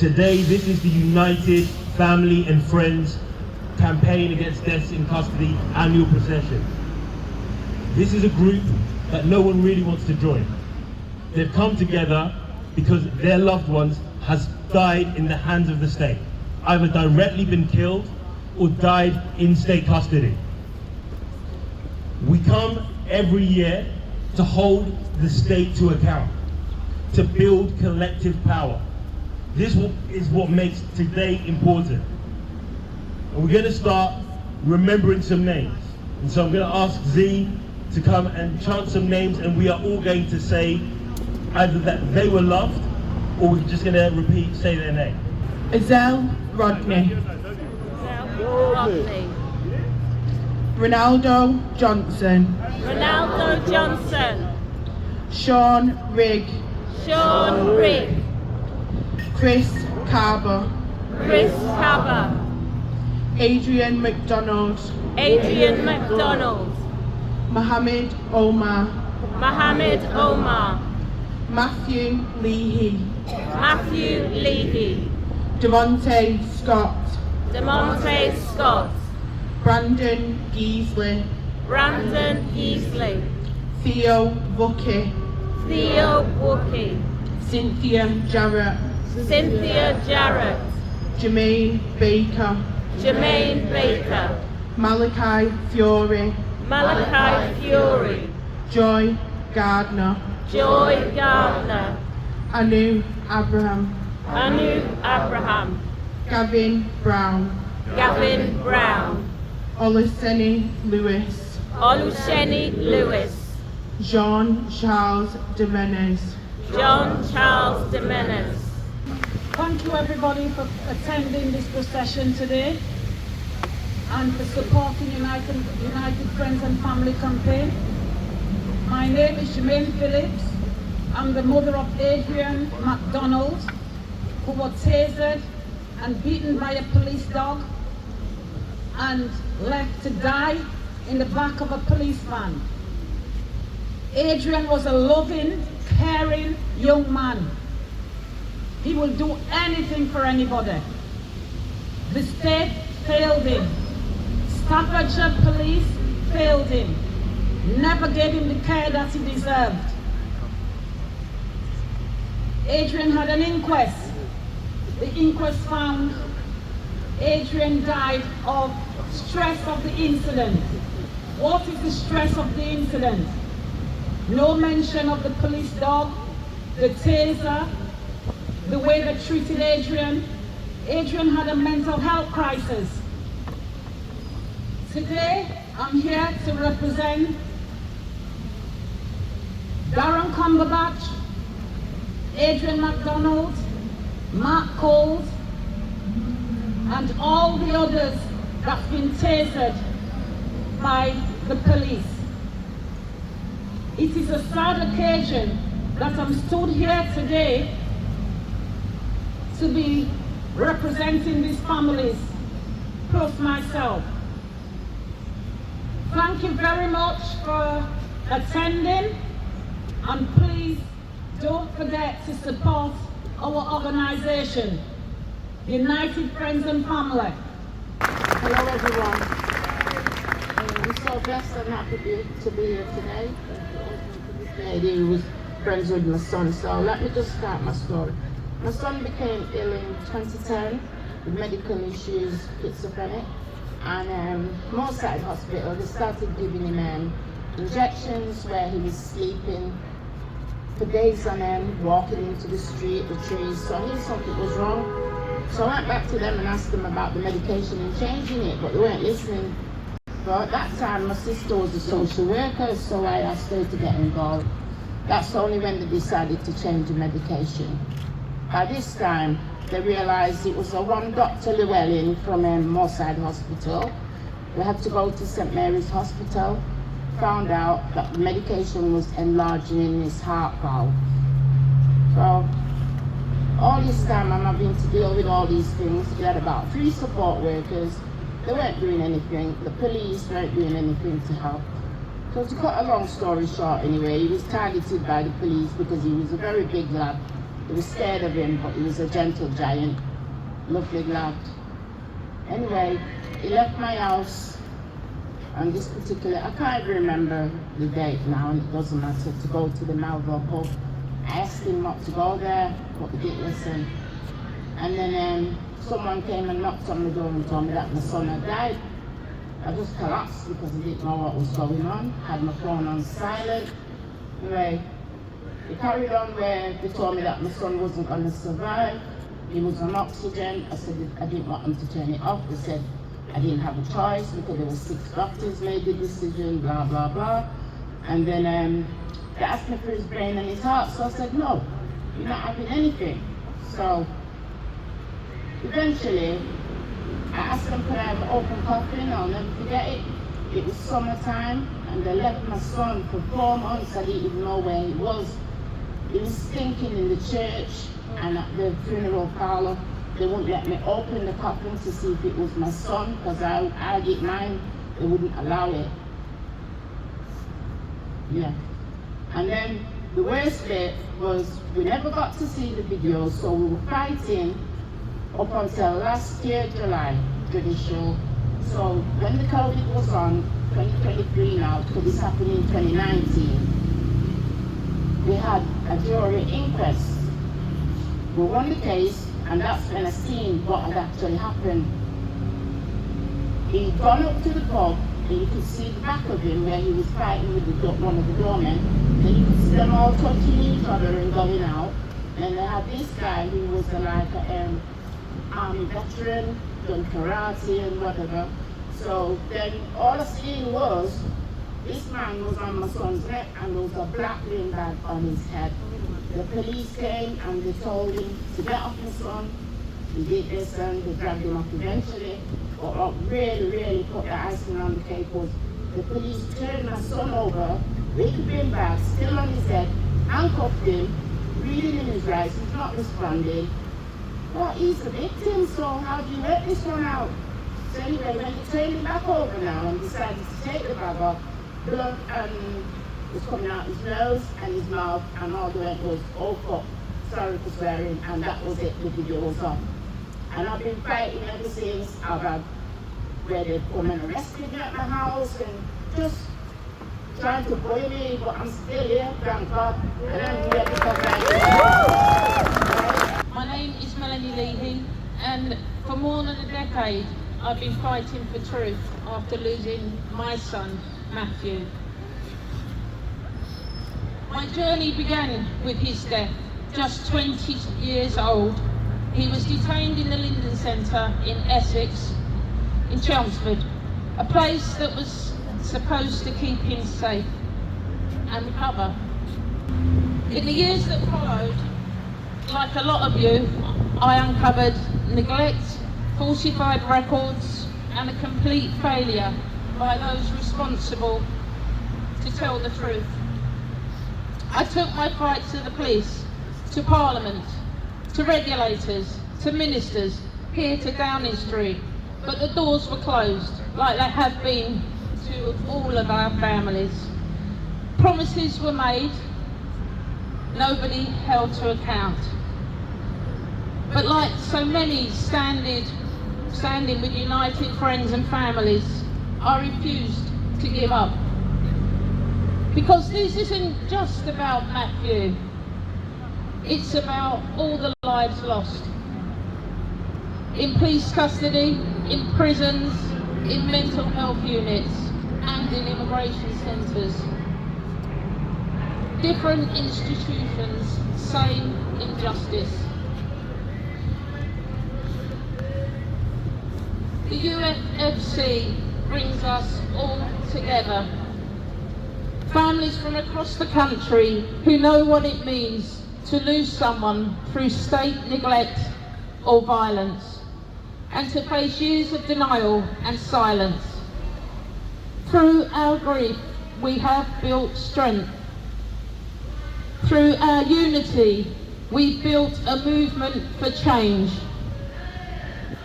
Today, this is the United Family and Friends Campaign Against Deaths in Custody annual procession. This is a group that no one really wants to join. They've come together because their loved ones has died in the hands of the state, either directly been killed or died in state custody. We come every year to hold the state to account, to build collective power. This is what makes today important. And we're going to start remembering some names. And so I'm going to ask Z to come and chant some names, and we are all going to say either that they were loved, or we're just going to say their name. Azelle Rodney. Rodney. Ronaldo Johnson. Ronaldo Johnson. Sean Rigg. Sean Rigg. Chris Carver. Chris Carver. Adrian McDonald. Adrian McDonald. Mohammed Omar. Mohammed Omar. Matthew Leahy. Matthew Leahy. Devontae Scott. Demonte Scott. Brandon Geesley. Brandon Easley. Theo Bucky. Theo Wookie. Cynthia Jarrett. Cynthia Jarrett. Jermaine Baker. Jermaine Baker. Malachi Fury. Malachi Fury. Joy Gardner. Joy Gardner. Anu Abraham. Anu Abraham. Gavin Brown. Gavin Brown. Oluseni Lewis. Olusheni Lewis. Jean Charles Jimenez. John Charles Jimenez. Thank you everybody for attending this procession today and for supporting United Friends and Family Campaign. My name is Jermaine Phillips. I'm the mother of Adrian McDonald, who was tasered and beaten by a police dog and left to die in the back of a police van. Adrian was a loving, caring young man. He will do anything for anybody. The state failed him. Staffordshire police failed him. Never gave him the care that he deserved. Adrian had an inquest. The inquest found Adrian died of stress of the incident. What is the stress of the incident? No mention of the police dog, the taser, the way they treated Adrian. Adrian had a mental health crisis. Today, I'm here to represent Darren Cumberbatch, Adrian McDonald, Mark Coles, and all the others that's been tasered by the police. It is a sad occasion that I'm stood here today to be representing these families, plus myself. Thank you very much for attending, and please don't forget to support our organization, United Friends and Family. Hello everyone. I'm so blessed and happy to be here today. This lady who was friends with my son. So let me just start my story. My son became ill in 2010 with medical issues, schizophrenic, and Moorside Hospital, they started giving him injections where he was sleeping for days on end, walking into the street, the trees, so I knew something was wrong. So I went back to them and asked them about the medication and changing it, but they weren't listening. But at that time, my sister was a social worker, so I asked her to get involved. That's only when they decided to change the medication. By this time, they realised it was a one Dr. Llewellyn from Moorside Hospital. We had to go to St Mary's Hospital, found out that the medication was enlarging in his heart valve. So, all this time I'm having to deal with all these things. We had about 3 support workers. They weren't doing anything. The police weren't doing anything to help. So to cut a long story short anyway, he was targeted by the police because he was a very big lad He was scared of him, but he was a gentle giant, lovely lad. Anyway, he left my house on this particular, I can't even remember the date now, and it doesn't matter, to go to the Melville pub. I asked him not to go there, but he didn't listen. And then someone came and knocked on the door and told me that my son had died. I just collapsed because I didn't know what was going on. Had my phone on silent. Anyway, it carried on where they told me that my son wasn't going to survive. He was on oxygen. I said I didn't want them to turn it off. They said I didn't have a choice because there were 6 doctors made the decision, blah, blah, blah. And then they asked me for his brain and his heart. So I said, no, you're not having anything. So eventually, I asked them could I have an open coffin. I'll never forget it. It was summertime, and they left my son for 4 months. I didn't even know where he was. He was stinking in the church and at the funeral parlor. They wouldn't let me open the coffin to see if it was my son, because I did mine. They wouldn't allow it. Yeah. And then the worst bit was we never got to see the video, so we were fighting up until last year, July, judicial. So when the COVID was on, 2023 now, because this happened in 2019, we had a jury inquest. We won the case, and that's when I seen what had actually happened. He'd gone up to the pub, and you could see the back of him where he was fighting with one of the doormen. Then you could see them all touching each other and going out. And they had this guy who was like a army veteran, done karate and whatever. So then all I seen was this man was on my son's neck and there was a black ring bag on his head. The police came and they told him to get off my son. He did this and they dragged him off eventually. But what really put the icing on the cake was the police turned my son over with the bin bag still on his head, handcuffed him, reading in his rights, he's not responding. Well, he's the victim, so how do you let this one out? So anyway, when they turned him back over now and decided to take the bag off, blood was coming out his nose and his mouth, and all the way was, oh fuck, sorry for swearing, and that was it, the video was off. And I've been fighting ever since. I've had where they've come and arrested me at my house and just trying to bully me, but I'm still here, thank God, and I'm here because I My name is Melanie Leahy, and for more than a decade I've been fighting for truth after losing my son, Matthew. My journey began with his death, just 20 years old. He was detained in the Linden Centre in Essex, in Chelmsford, a place that was supposed to keep him safe and recover. In the years that followed, like a lot of you, I uncovered neglect, falsified records, and a complete failure by those responsible to tell the truth. I took my fight to the police, to Parliament, to regulators, to ministers, here to Downing Street, but the doors were closed, like they have been to all of our families. Promises were made, nobody held to account. But like so many standing with united friends and families, I refused to give up. Because this isn't just about Matthew, it's about all the lives lost. In police custody, in prisons, in mental health units, and in immigration centres. Different institutions, same injustice. The UFFC brings us all together. Families from across the country who know what it means to lose someone through state neglect or violence, and to face years of denial and silence. Through our grief, we have built strength. Through our unity, we built a movement for change.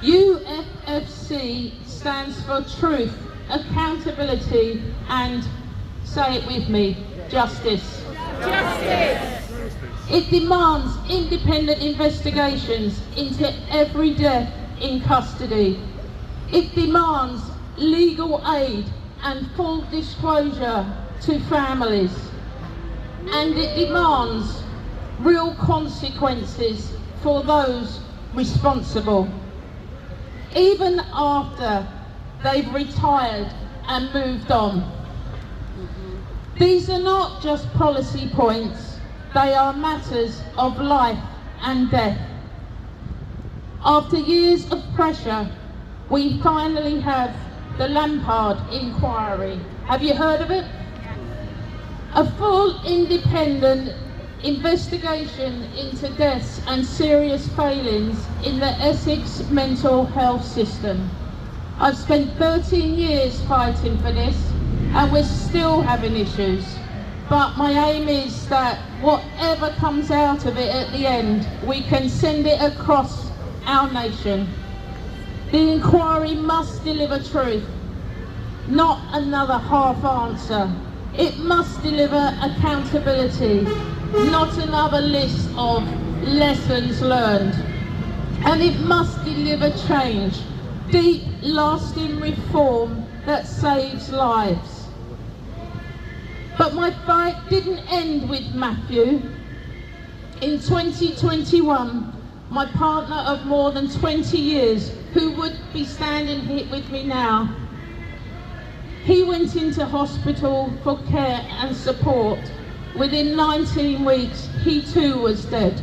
UFFC stands for truth, accountability, and, say it with me, justice. Justice! It demands independent investigations into every death in custody. It demands legal aid and full disclosure to families. And it demands real consequences for those responsible, even after they've retired and moved on. These are not just policy points, they are matters of life and death. After years of pressure, we finally have the Lampard inquiry. Have you heard of it? A full independent investigation into deaths and serious failings in the Essex mental health system. I've spent 13 years fighting for this, and we're still having issues. But my aim is that whatever comes out of it at the end, we can send it across our nation. The inquiry must deliver truth, not another half answer. It must deliver accountability, not another list of lessons learned. And it must deliver change, deep, lasting reform that saves lives. But my fight didn't end with Matthew. In 2021, my partner of more than 20 years, who would be standing here with me now, he went into hospital for care and support. Within 19 weeks, he too was dead.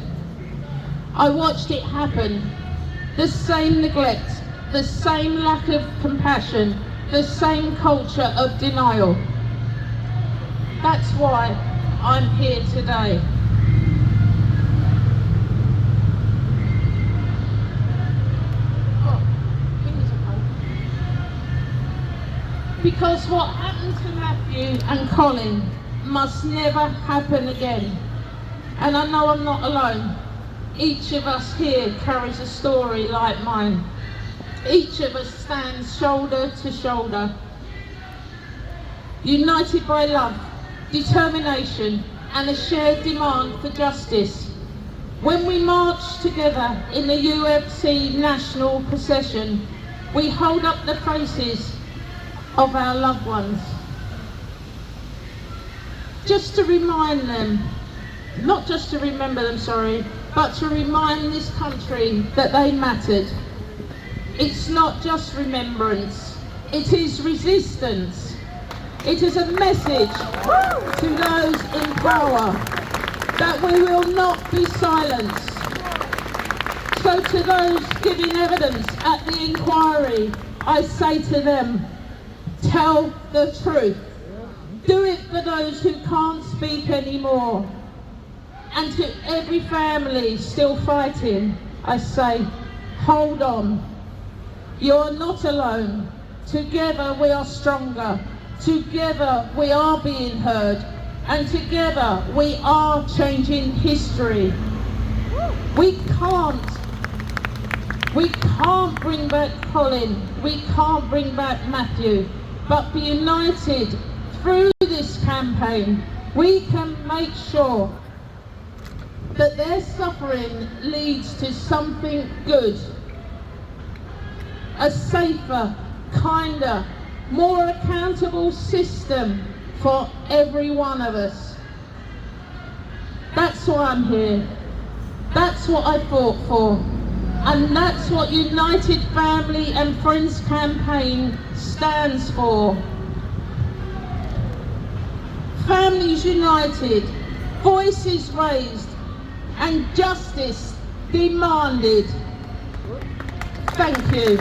I watched it happen. The same neglect, the same lack of compassion, the same culture of denial. That's why I'm here today. Because what happened to Matthew and Colin must never happen again. And I know I'm not alone. Each of us here carries a story like mine. Each of us stands shoulder to shoulder, united by love, determination and a shared demand for justice. When we march together in the UFC national procession, we hold up the faces of our loved ones, just to remind them, not just to remember them, sorry, but to remind this country that they mattered. It's not just remembrance, it is resistance. It is a message to those in power that we will not be silenced. So to those giving evidence at the inquiry, I say to them, tell the truth. Do it for those who can't speak anymore. And to every family still fighting, I say, hold on. You're not alone. Together we are stronger. Together we are being heard. And together we are changing history. We can't bring back Colin. We can't bring back Matthew. But be united through this campaign, we can make sure that their suffering leads to something good. A safer, kinder, more accountable system for every one of us. That's why I'm here. That's what I fought for. And that's what United Family and Friends Campaign stands for. Families united, voices raised, and justice demanded. Thank you.